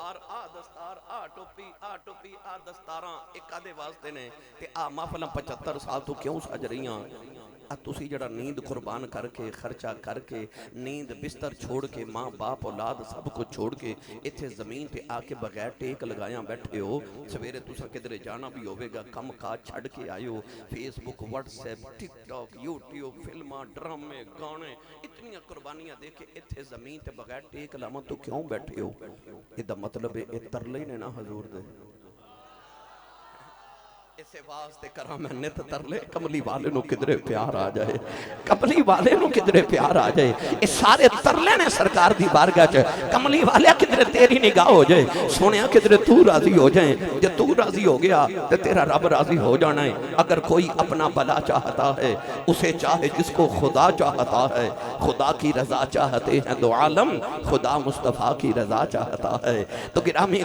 दस्तार आ टोपी आ दस्तारा एक आदे वास्ते ने ते आ महफिलां 75 साल तो क्यों सज रही तुसी जड़ा नींद कुर्बान करके खर्चा करके नींद बिस्तर छोड़ के माँ बाप औलाद सब कुछ छोड़ के इत्थे जमीन ते आके बगैर टेक लगाया बैठे हो। सवेरे तुसा किधरे जाना भी होवेगा, कम काज छड़ के आयो, फेसबुक व्हाट्सएप टिकटॉक यूट्यूब फिल्मां ड्रामे गाने इतनी कुर्बानियां दे के इत्थे जमीन ते बगैर टेक लावन तो क्यों बैठे हो। इदा मतलब है तरले ने ना हजूर दे इसे वास्ते करा मैं नित तरले कमली वाले नु किधरे प्यार आ जाए, कमली वाले नु किधरे प्यार आ जाए। ये सारे तरले ने सरकार दी बारगाह च कमली वाले किधरे तेरी निगाह हो जाए, सोनिया किधरे तू राजी हो जाए। जे तू राजी हो गया तो तेरा रब राजी हो जाना है। अगर कोई अपना भला चाहता है उसे चाहे जिसको खुदा चाहता है, खुदा की रजा चाहते हैं दो आलम, खुदा मुस्तफ़ा की रजा चाहता है। तो गिरामी